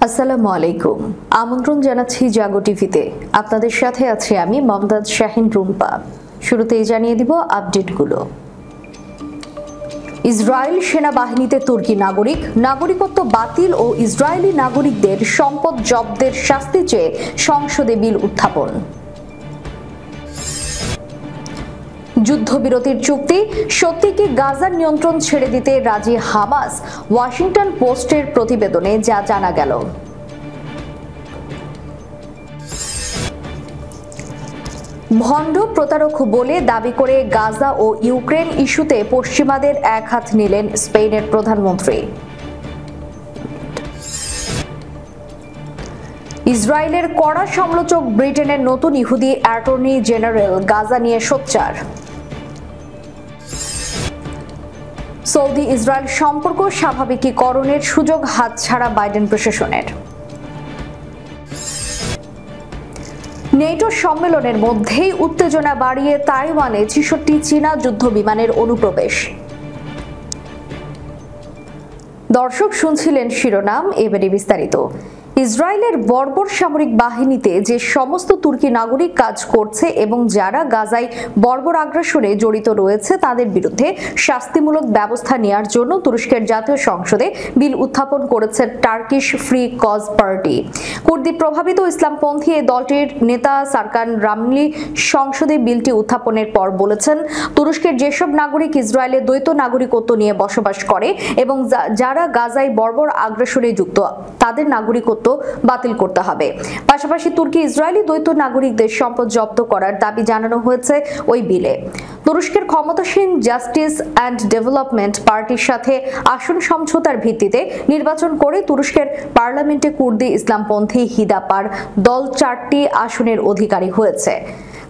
আসসালামু আলাইকুম। আমন্ত্রণ জানাচ্ছি জাগো টিভিতে। আপনাদের সাথে আছি আমি মমতাজ শাহিন রুম্পা। শুরুতেই জানিয়ে দিব আপডেটগুলো। ইসরায়েল সেনাবাহিনীতে তুর্কি নাগরিকত্ব বাতিল ও ইসরায়েলি নাগরিকদের সম্পদ জব্দের শাস্তি চেয়ে সংসদে বিল উত্থাপন। যুদ্ধবিরতির চুক্তি সত্যি কি গাজার নিয়ন্ত্রণ ছেড়ে দিতে রাজি হামাস? ওয়াশিংটন পোস্টের প্রতিবেদনে যা জানা গেল। ভণ্ড প্রতারক বলে দাবি করে গাজা ও ইউক্রেন ইস্যুতে পশ্চিমাদের এক হাত নিলেন স্পেনের প্রধানমন্ত্রী। ইসরায়েলের কড়া সমালোচক ব্রিটেনের নতুন ইহুদি অ্যাটর্নি জেনারেল গাজা নিয়ে সোচ্চার। সৌদি ইসরায়েল সম্পর্ক স্বাভাবিকীকরণের সুযোগ হাতছাড়া বাইডেন প্রশাসনের। নেটো সম্মেলনের মধ্যেই উত্তেজনা বাড়িয়ে তাইওয়ানে ৬৬ চীনা যুদ্ধ বিমানের অনুপ্রবেশ। দর্শক শুনছিলেন শিরোনাম, এবারে বিস্তারিত। ইসরায়েলের বর্বর সামরিক বাহিনীতে যে সমস্ত তুর্কি নাগরিক কাজ করছে এবং যারা গাজায় বর্বর আগ্রাসনে জড়িত রয়েছে তাদের বিরুদ্ধে শাস্তিমূলক ব্যবস্থা নেওয়ার জন্য তুরস্কের জাতীয় সংসদে বিল উত্থাপন করেছে টার্কিশ ফ্রি কজ পার্টি। কুর্দি প্রভাবিত ইসলামপন্থী এই দলটির নেতা সারকান রামলি সংসদে বিলটি উত্থাপনের পর বলেছেন, তুরস্কের যেসব নাগরিক ইসরায়েলের দ্বৈত নাগরিকত্ব নিয়ে বসবাস করে এবং যারা গাজায় বর্বর আগ্রাসনে যুক্ত তাদের নাগরিকত্ব বাতিল করতে হবে। পাশাপাশি তুর্কি ইসরায়েলি দ্বৈত নাগরিকদের সম্পদ জব্দ করার দাবি জানানো হয়েছে ওই বিলে। তুরস্কের ক্ষমতাসীন জাস্টিস অ্যান্ড ডেভেলপমেন্ট পার্টির সাথে আসন সমঝোতার ভিত্তিতে নির্বাচন করে তুরস্কের পার্লামেন্টে কুর্দি ইসলামপন্থী হিদাপার দল ৪টি আসনের অধিকারী হয়েছে।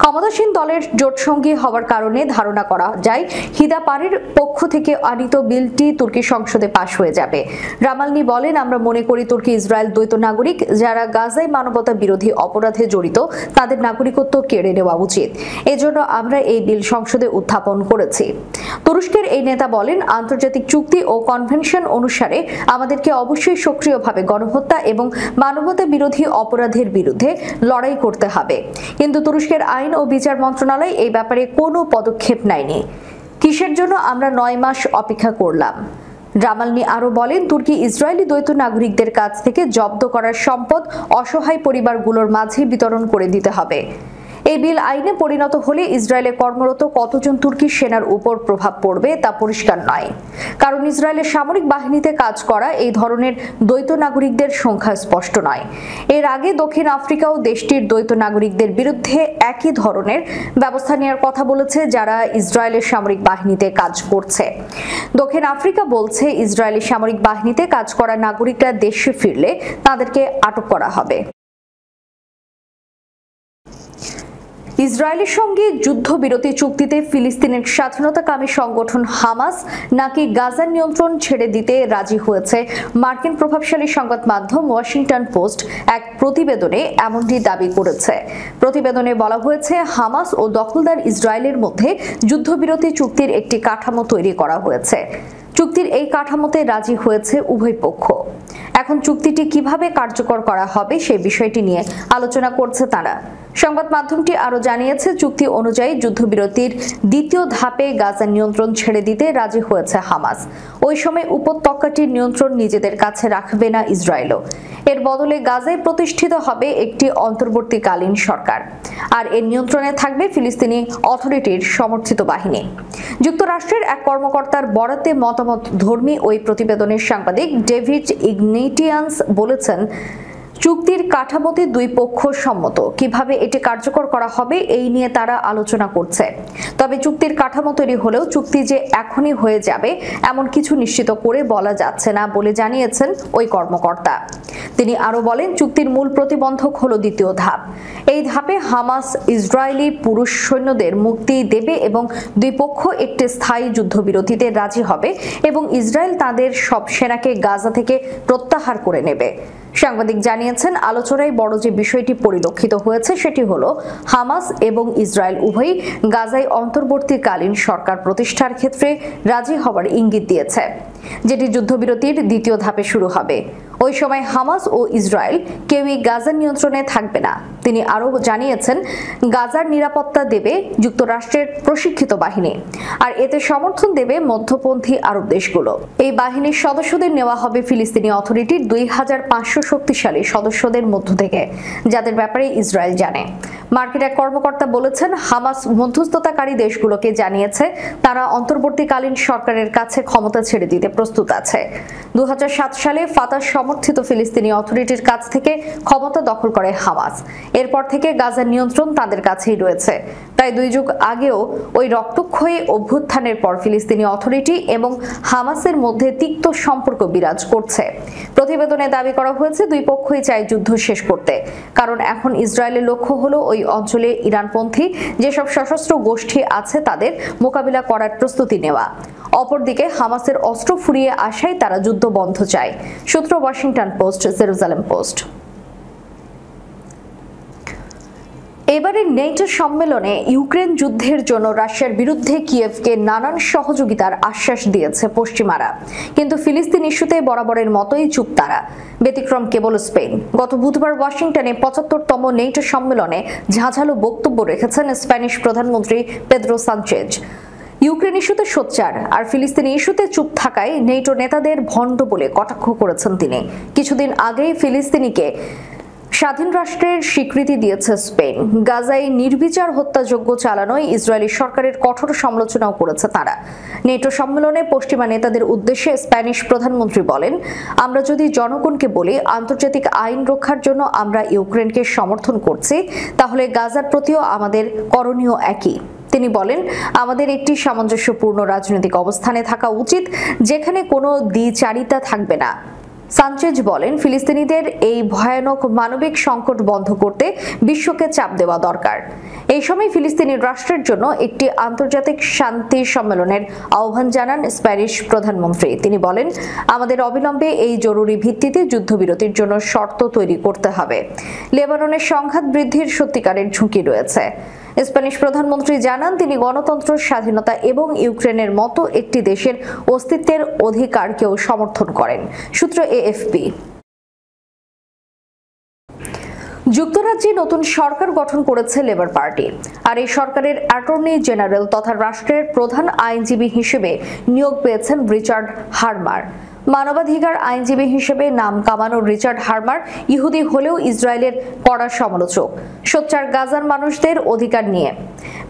ক্ষমতাসীন দলের জোটসঙ্গী হওয়ার কারণে ধারণা করা যায় হিদাপারের পক্ষ থেকে আনিত বিলটি তুর্কি সংসদে পাশ হয়ে যাবে। রামালনি বলেন, আমরা মনে করি তুর্কি ইসরায়েল দ্বৈত নাগরিক যারা গাজায় মানবতা বিরোধী অপরাধে জড়িত তাদের নাগরিকত্ব কেড়ে নেওয়া উচিত। এজন্য আমরা এই বিল সংসদে উত্থাপন করেছি। তুরস্কের এই নেতা বলেন, আন্তর্জাতিক চুক্তি ও কনভেনশন অনুসারে আমাদেরকে অবশ্যই সক্রিয়ভাবে গণহত্যা এবং মানবতা বিরোধী অপরাধের বিরুদ্ধে লড়াই করতে হবে, কিন্তু তুরস্কের আইন ও বিচার মন্ত্রণালয় এই ব্যাপারে কোনো পদক্ষেপ নেয়নি। কিসের জন্য আমরা ৯ মাস অপেক্ষা করলাম? রামালনি আরো বলেন, তুর্কি ইসরায়েলি দ্বৈত নাগরিকদের কাছ থেকে জব্দ করার সম্পদ অসহায় পরিবারগুলোর মাঝে বিতরণ করে দিতে হবে। এই বিল আইনে পরিণত হলে ইসরায়েলে কর্মরত কতজন তুর্কি সেনার উপর প্রভাব পড়বে তা পরিষ্কার নয়, কারণ ইসরায়েলের সামরিক বাহিনীতে কাজ করা এই ধরনের দ্বৈত নাগরিকদের সংখ্যা স্পষ্ট নয়। এর আগে দক্ষিণ আফ্রিকাও দেশটির দ্বৈত নাগরিকদের বিরুদ্ধে একই ধরনের ব্যবস্থা নেওয়ার কথা বলেছে যারা ইসরায়েলের সামরিক বাহিনীতে কাজ করছে। দক্ষিণ আফ্রিকা বলছে, ইসরায়েলি সামরিক বাহিনীতে কাজ করা নাগরিকরা দেশে ফিরলে তাদেরকে আটক করা হবে। ইসরায়েলের সঙ্গে যুদ্ধবিরতি চুক্তিতে ফিলিস্তিনের স্বাধীনতাকামী সংগঠন হামাস নাকি গাজার নিয়ন্ত্রণ ছেড়ে দিতে রাজি হয়েছে। মার্কিন প্রভাবশালী সংবাদ মাধ্যম ওয়াশিংটন পোস্ট এক প্রতিবেদনে এমনটি দাবি করেছে। প্রতিবেদনে বলা হয়েছে, হামাস ও দখলদার ইসরায়েলের মধ্যে যুদ্ধবিরতি চুক্তির একটি কাঠামো তৈরি করা হয়েছে। চুক্তির এই কাঠামোতে রাজি হয়েছে উভয় পক্ষ। এখন চুক্তিটি কিভাবে কার্যকর করা হবে সেই বিষয়টি নিয়ে আলোচনা করছে তারা। সংবাদ মাধ্যমটি আরো জানিয়েছে, চুক্তি অনুযায়ী যুদ্ধবিরতির দ্বিতীয় ধাপে গাজার নিয়ন্ত্রণ ছেড়ে দিতে রাজি হয়েছে হামাস। ওই সময় উপত্যকাটির নিয়ন্ত্রণ নিজেদের কাছে রাখবে না ইসরায়েলও। এর বদলে গাজায় প্রতিষ্ঠিত হবে একটি অন্তর্বর্তীকালীন সরকার, আর এর নিয়ন্ত্রণে থাকবে ফিলিস্তিনি অথরিটির সমর্থিত বাহিনী। যুক্তরাষ্ট্রের এক কর্মকর্তার বরাতে মতামত ধর্মী ওই প্রতিবেদনের সাংবাদিক ডেভিড ইগনেটিয়ান্স বলেছেন, চুক্তির কাঠামোতে দুই পক্ষ সম্মত। কিভাবে এটি কার্যকর করা হবে এই নিয়ে তারা আলোচনা করছে। তবে চুক্তির কাঠামো তৈরি হলেও চুক্তি যে এখনই হয়ে যাবে এমন কিছু নিশ্চিত করে বলা যাচ্ছে না বলে জানিয়েছেন ওই কর্মকর্তা। তিনি আরো বলেন, চুক্তির মূল প্রতিবন্ধক হলো দ্বিতীয় ধাপ। এই ধাপে হামাস ইসরায়েলি পুরুষ সৈন্যদের মুক্তি দেবে এবং দুই পক্ষ একটি স্থায়ী যুদ্ধবিরতিতে রাজি হবে এবং ইসরায়েল তাদের সব সেনাকে গাজা থেকে প্রত্যাহার করে নেবে। সাংবাদিক জানিয়েছেন, আলোচনায় বড় যে বিষয়টি পরিলক্ষিত হয়েছে সেটি হলো হামাস এবং ইসরায়েল উভয়ই গাজায় অন্তর্বর্তীকালীন সরকার প্রতিষ্ঠার ক্ষেত্রে রাজি হওয়ার ইঙ্গিত দিয়েছে। যেটি যুদ্ধবিরতির দ্বিতীয় ধাপে শুরু হবে। ওই সময় হামাস ও ইসরায়েল কেউই গাজার নিয়ন্ত্রণে থাকবে না। তিনি আরও জানিয়েছেন, গাজার নিরাপত্তা দেবে যুক্তরাষ্ট্রের প্রশিক্ষিত বাহিনী, আর এতে সমর্থন দেবে মধ্যপন্থী আরব দেশগুলো। এই বাহিনীর সদস্যদের নেওয়া হবে ফিলিস্তিনি অথরিটির 2500 শক্তিশালী সদস্যদের মধ্য থেকে, যাদের ব্যাপারে ইসরায়েল জানে। মার্কিন এক কর্মকর্তা বলেছেন, হামাস মধ্যস্থতাকারী দেশগুলোকে জানিয়েছে তারা অন্তর্বর্তীকালীন সরকারের কাছে ক্ষমতা ছেড়ে দিতে প্রস্তুত আছে। 2007 সালে ফাতাহ সমর্থিত ফিলিস্তিনি অথরিটির কাছ থেকে ক্ষমতা দখল করে হামাস। এরপর থেকে গাজার নিয়ন্ত্রণ তাদের কাছেই রয়েছে। প্রায় 2 যুগ আগেও ওই রক্তক্ষয়ী অভ্যুত্থানের পর ফিলিস্তিনি অথরিটি এবং হামাসের মধ্যে তিক্ত সম্পর্ক বিরাজ করছে। প্রতিবেদনে দাবি করা হয়েছে, দুই পক্ষই চায় যুদ্ধ শেষ করতে, কারণ এখন ইসরায়েলের লক্ষ্য হলো ওই অঞ্চলে ইরানপন্থী যেসব সশস্ত্র গোষ্ঠী আছে তাদের মোকাবিলা করার প্রস্তুতি নেওয়া। অপরদিকে হামাসের অস্ত্র ফুরিয়ে আসায় তারা যুদ্ধ বন্ধ চায়। সূত্র ওয়াশিংটন পোস্ট, জেরুজালেম পোস্ট। এবারের নেটো সম্মেলনে ইউক্রেন যুদ্ধের জন্য রাশিয়ার বিরুদ্ধে কিয়েভকে নানান সহযোগিতার আশ্বাস দিয়েছে পশ্চিমারা, কিন্তু ফিলিস্তিন ইস্যুতে বরাবরের মতোই চুপ তারা। ব্যতিক্রম কেবল স্পেন। গত বুধবার ওয়াশিংটনে 75তম নেটো সম্মেলনে ঝাঁঝালো বক্তব্য রেখেছেন স্প্যানিশ প্রধানমন্ত্রী পেদ্রো সানচেজ। ইউক্রেন ইস্যুতে সোচ্চার আর ফিলিস্তিনি ইস্যুতে চুপ থাকায় নেটো নেতাদের ভণ্ড বলে কটাক্ষ করেছেন তিনি। কিছুদিন আগেই ফিলিস্তিনিকে স্বাধীন রাষ্ট্রের স্বীকৃতি দিয়েছে স্পেন। গাজায় নির্বিচার হত্যাযজ্ঞ চালানোয় ইসরায়েলি সরকারের কঠোর সমালোচনাও করেছে তারা। নেটো সম্মেলনে পশ্চিমা নেতাদের উদ্দেশ্যে স্প্যানিশ প্রধানমন্ত্রী বলেন, আমরা যদি জনগণকে বলি আন্তর্জাতিক আইন রক্ষার জন্য আমরা ইউক্রেনকে সমর্থন করছি, তাহলে গাজার প্রতিও আমাদের করণীয় একই। তিনি বলেন, আমাদের একটি সামঞ্জস্যপূর্ণ রাজনৈতিক অবস্থানে থাকা উচিত যেখানে কোনো দ্বিচারিতা থাকবে না। সানচেজ বলেন, ফিলিস্তিনিদের এই ভয়ানক মানবিক সংকট বন্ধ করতে বিশ্বকে চাপ দেওয়া দরকার। এই সময় ফিলিস্তিনি রাষ্ট্রের জন্য একটি আন্তর্জাতিক শান্তি সম্মেলনের আহ্বান জানান স্প্যানিশ প্রধানমন্ত্রী। তিনি বলেন, আমাদের অবিলম্বে এই জরুরি ভিত্তিতে যুদ্ধবিরতির জন্য শর্ত তৈরি করতে হবে। লেবাননের সংঘাত বৃদ্ধির সত্যিকারের ঝুঁকি রয়েছে। স্প্যানিশ প্রধানমন্ত্রী জানান, তিনি গণতন্ত্র, স্বাধীনতা এবং ইউক্রেনের মতো একটি দেশের অস্তিত্বের অধিকারকেও সমর্থন করেন। সূত্র এএফপি। যুক্তরাজ্যে নতুন সরকার গঠন করেছে লেবার পার্টি, আর এই সরকারের অ্যাটর্নি জেনারেল তথা রাষ্ট্রের প্রধান আইনজীবী হিসেবে নিয়োগ পেয়েছেন রিচার্ড হারমার। মানবাধিকার আইনজীবী হিসেবে নাম কামানো রিচার্ড হারমার ইহুদি হলেও ইসরায়েলের কড়া সমালোচক, সোচ্চার গাজার মানুষদের অধিকার নিয়ে।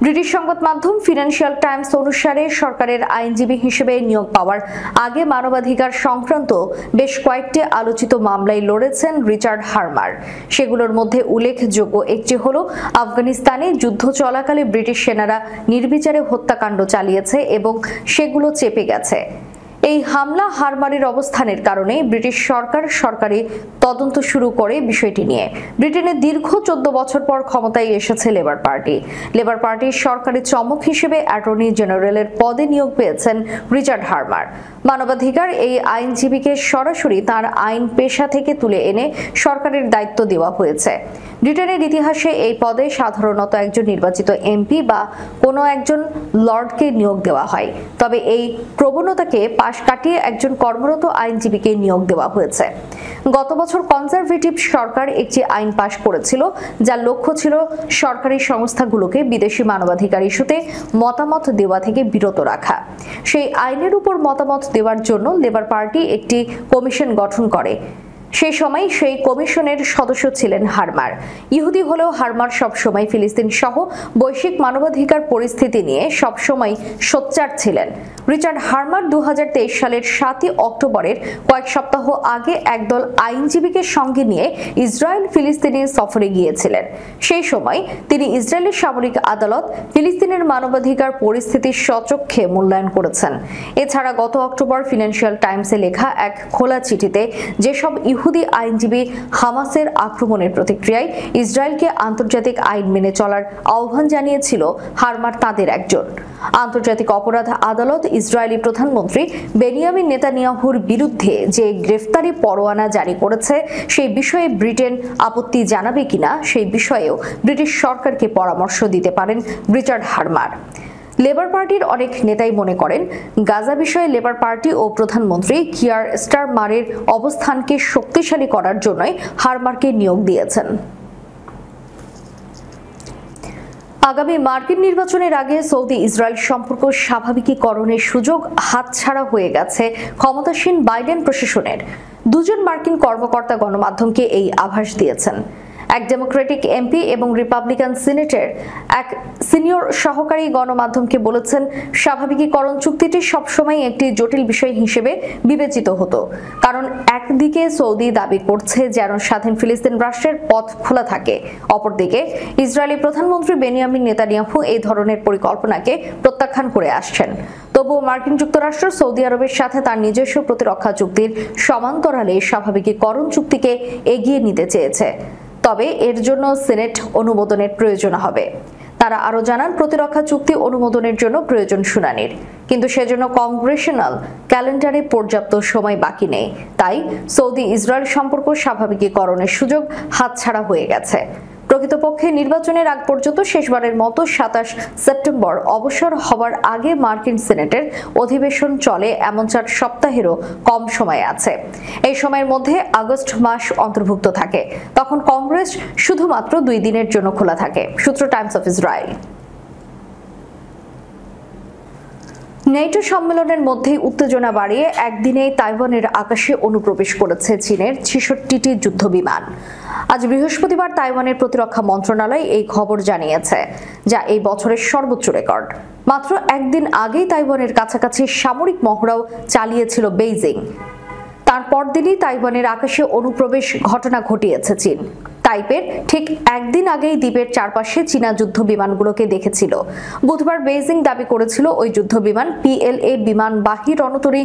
ব্রিটিশ সংবাদ মাধ্যম ফিনান্সিয়াল টাইমস অনুসারে সরকারের আইনজীবী হিসেবে নিয়োগ পাওয়ার আগে মানবাধিকার সংক্রান্ত বেশ কয়েকটি আলোচিত মামলায় লড়েছেন রিচার্ড হারমার। সেগুলোর মধ্যে উল্লেখযোগ্য একটি হলো আফগানিস্তানে যুদ্ধ চলাকালে ব্রিটিশ সেনারা নির্বিচারে হত্যাকাণ্ড চালিয়েছে এবং সেগুলো চেপে গেছে। এই হামলা হারমারের অবস্থানের কারণে ব্রিটিশ সরকার সরকারি তদন্ত শুরু করে বিষয়টি নিয়ে। ব্রিটেনে দীর্ঘ 14 বছর পর ক্ষমতায় এসেছে লেবার পার্টি। লেবার পার্টির সরকারি চমক হিসেবে অ্যাটর্নি জেনারেলের পদে নিয়োগ পেয়েছেন রিচার্ড হারমার। মানবাধিকার এই আইনজীবীকে সরাসরি তার আইন পেশা থেকে তুলে এনে সরকারের দায়িত্ব দেওয়া হয়েছে। ব্রিটেনের ইতিহাসে এই পদে সাধারণত একজন নির্বাচিত এমপি বা কোনো একজন লর্ডকে নিয়োগ দেওয়া হয়, তবে এই প্রবণতাকে পাশ কাটিয়ে একজন কর্মরত আইনজীবীকে নিয়োগ দেওয়া হয়েছে। গত বছর কনজারভেটিভ সরকার একটি আইন পাশ করেছিল, যার লক্ষ্য ছিল সরকারি সংস্থাগুলোকে বিদেশি মানবাধিকার ইস্যুতে মতামত দেওয়া থেকে বিরত রাখা। সেই আইনের উপর মতামত দেওয়ার জন্য লেবার পার্টি একটি কমিশন গঠন করে। সেই সময় সেই কমিশনের সদস্য ছিলেন হারমার। ইহুদি হলেও হারমার সবসময় ফিলিস্তিন সহ বৈশ্বিক মানবাধিকার পরিস্থিতি নিয়ে সবসময় সোচ্চার ছিলেন। রিচার্ড হারমার 2023 সালের 7 অক্টোবরের কয়েক সপ্তাহ আগে একদল আইনজীবীকে সঙ্গে নিয়ে ইসরায়েল ফিলিস্তিনি সফরে গিয়েছিলেন। সেই সময় তিনি ইসরায়েলের সামরিক আদালত ফিলিস্তিনের মানবাধিকার পরিস্থিতি সচক্ষে মূল্যায়ন করেছেন। এছাড়া গত অক্টোবর ফিনান্সিয়াল টাইমসে লেখা এক খোলা চিঠিতে যেসব ইহুদি আইনজীবী হামাসের আক্রমণের প্রতিক্রিয়ায় ইসরায়েলকে আন্তর্জাতিক আইন মেনে চলার আহ্বান জানিয়েছিল, হারমার তাদের একজন। আন্তর্জাতিক অপরাধ আদালত ইসরায়েলি প্রধানমন্ত্রী বেনিয়ামিন নেতানিয়াহুর বিরুদ্ধে যে গ্রেফতারি পরোয়ানা জারি করেছে সেই বিষয়ে ব্রিটেন আপত্তি জানাবে কিনা সেই বিষয়েও ব্রিটিশ সরকারকে পরামর্শ দিতে পারেন রিচার্ড হারমার। লেবার পার্টির অনেক নেতাই মনে করেন গাজা বিষয়ে লেবার পার্টি ও প্রধানমন্ত্রী কিয়ার স্টারমারের অবস্থানকে শক্তিশালী করার জন্যই হারমারকে নিয়োগ দিয়েছেন। আগামী মার্কিন নির্বাচনের আগে সৌদি ইসরায়েল সম্পর্ক স্বাভাবিকীকরণের সুযোগ হাতছাড়া হয়ে গেছে ক্ষমতাসীন বাইডেন প্রশাসনের। দুজন মার্কিন কর্মকর্তা গণমাধ্যমকে এই আভাস দিয়েছেন। এক ডেমোক্রেটিক এমপি এবং রিপাবলিকান সিনেটের এক সিনিয়র সহকারী গণমাধ্যমকে বলেছেন, স্বাভাবিকীকরণ চুক্তিটি সবসময় একটি জটিল বিষয় হিসেবে বিবেচিত হতো, কারণ একদিকে সৌদি দাবি করছে যেন স্বাধীন ফিলিস্তিন রাষ্ট্রের পথ খোলা থাকে, অপরদিকে ইসরায়েলি প্রধানমন্ত্রী বেনিয়ামিন নেতানিয়াহু এই ধরনের পরিকল্পনাকে প্রত্যাখ্যান করে আসছেন। তবুও মার্কিন যুক্তরাষ্ট্র সৌদি আরবের সাথে তার নিজস্ব প্রতিরক্ষা চুক্তির সমান্তরালে স্বাভাবিকীকরণ চুক্তিকে এগিয়ে নিতে চেয়েছে, তবে এর জন্য সিনেট অনুমোদনের প্রয়োজন হবে। তারা আরো জানান, প্রতিরক্ষা চুক্তি অনুমোদনের জন্য প্রয়োজন শুনানির, কিন্তু সেজন্য কংগ্রেশনাল ক্যালেন্ডারে পর্যাপ্ত সময় বাকি নেই। তাই সৌদি ইসরায়েল সম্পর্ক স্বাভাবিকীকরণের সুযোগ হাতছাড়া হয়ে গেছে। প্রকৃতপক্ষে নির্বাচনের আগ পর্যন্ত শেষবারের মতো 27 সেপ্টেম্বর অবসর হবার আগে মার্কিন সিনেটের অধিবেশন চলে এমন 4 সপ্তাহেরও কম সময় আছে। এই সময়ের মধ্যে আগস্ট মাস অন্তর্ভুক্ত থাকে, তখন কংগ্রেস শুধুমাত্র 2 দিনের জন্য খোলা থাকে। সূত্র টাইমস অফ ইসরায়েল। নেটো সম্মেলনের মধ্যেই উত্তেজনা বাড়িয়ে একদিনেই তাইওয়ানের আকাশে অনুপ্রবেশ করেছে চীনের 66টি যুদ্ধবিমান। আজ বৃহস্পতিবার তাইওয়ানের প্রতিরক্ষা মন্ত্রণালয় এই খবর জানিয়েছে, যা এই বছরের সর্বোচ্চ রেকর্ড। মাত্র একদিন আগেই তাইওয়ানের কাছাকাছি সামরিক মহড়াও চালিয়েছিল বেইজিং। তার পরদিনই তাইওয়ানের আকাশে অনুপ্রবেশ ঘটনা ঘটিয়েছে চীন। তাইপের ঠিক একদিন আগেই দ্বীপের চারপাশে চীনা যুদ্ধ বিমানগুলোকে দেখেছিল। বুধবার বেইজিং দাবি করেছিল ওই যুদ্ধ বিমান PLA বিমানবাহী রণতরী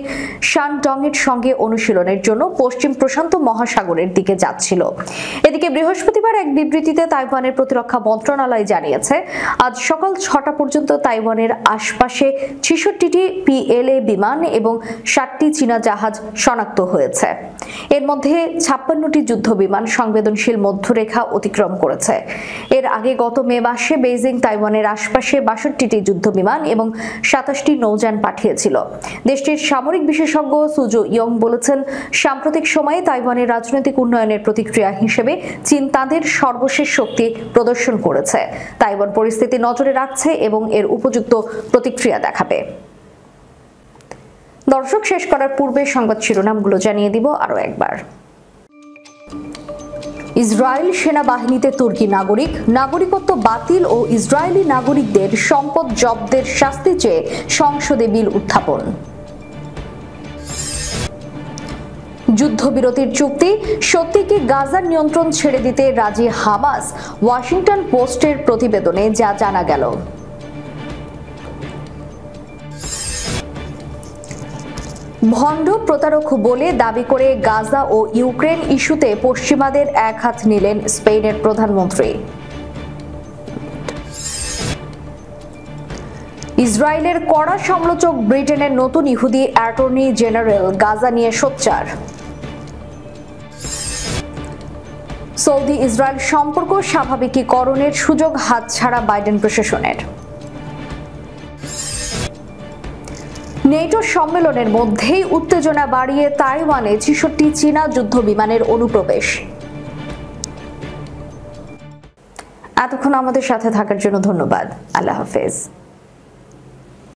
শানডং এর সঙ্গে অনুশীলনের জন্য পশ্চিম প্রশান্ত মহাসাগরের দিকে যাচ্ছিল। এদিকে বৃহস্পতিবার এক বিবৃতিতে তাইওয়ানের প্রতিরক্ষা মন্ত্রণালয় জানিয়েছে, আজ সকাল 6টা পর্যন্ত তাইওয়ানের আশপাশে 66টি PLA বিমান এবং 7টি চীনা জাহাজ শনাক্ত হয়েছে। এর মধ্যে 56টি যুদ্ধ বিমান সংবেদনশীল মধ্যরেখা অতিক্রম করেছে। এর আগে গত মে মাসে বেইজিং তাইওয়ানের আশপাশে 62টি যুদ্ধ বিমান এবং 27টি নৌযান পাঠিয়েছিল। দেশটির সামরিক বিশেষজ্ঞ সুজো ইয়ং বলেছেন, সাম্প্রতিক সময়ে তাইওয়ানের রাজনৈতিক উন্নয়নের প্রতিক্রিয়া হিসেবে চীন তাদের সর্বশেষ শক্তি প্রদর্শন করেছে। তাইওয়ান পরিস্থিতি নজরে রাখছে এবং এর উপযুক্ত প্রতিক্রিয়া দেখাবে। দর্শক, শেষ করার পূর্বে সংবাদ শিরোনামগুলো জানিয়ে দিব আরো একবার। ইসরায়েল সেনাবাহিনীতে তুর্কি নাগরিকত্ব বাতিল ও ইসরায়েলি নাগরিকদের সম্পদ জব্দের শাস্তি চেয়ে সংসদে বিল উত্থাপন। যুদ্ধবিরতির চুক্তি সত্যি কি গাজার নিয়ন্ত্রণ ছেড়ে দিতে রাজি হামাস? ওয়াশিংটন পোস্টের প্রতিবেদনে যা জানা গেল। ভণ্ড প্রতারক বলে দাবি করে গাজা ও ইউক্রেন ইস্যুতে পশ্চিমাদের এক হাত নিলেন স্পেনের প্রধানমন্ত্রী। ইসরায়েলের কড়া সমালোচক ব্রিটেনের নতুন ইহুদি অ্যাটর্নি জেনারেল গাজা নিয়ে সোচ্চার। সৌদি ইসরায়েল সম্পর্ক স্বাভাবিকীকরণের সুযোগ হাতছাড়া বাইডেন প্রশাসনের। নেটো সম্মেলনের মধ্যেই উত্তেজনা বাড়িয়ে তাইওয়ানে 66টি চীনা যুদ্ধ বিমানের অনুপ্রবেশ। এতক্ষণ আমাদের সাথে থাকার জন্য ধন্যবাদ। আল্লাহ হাফেজ।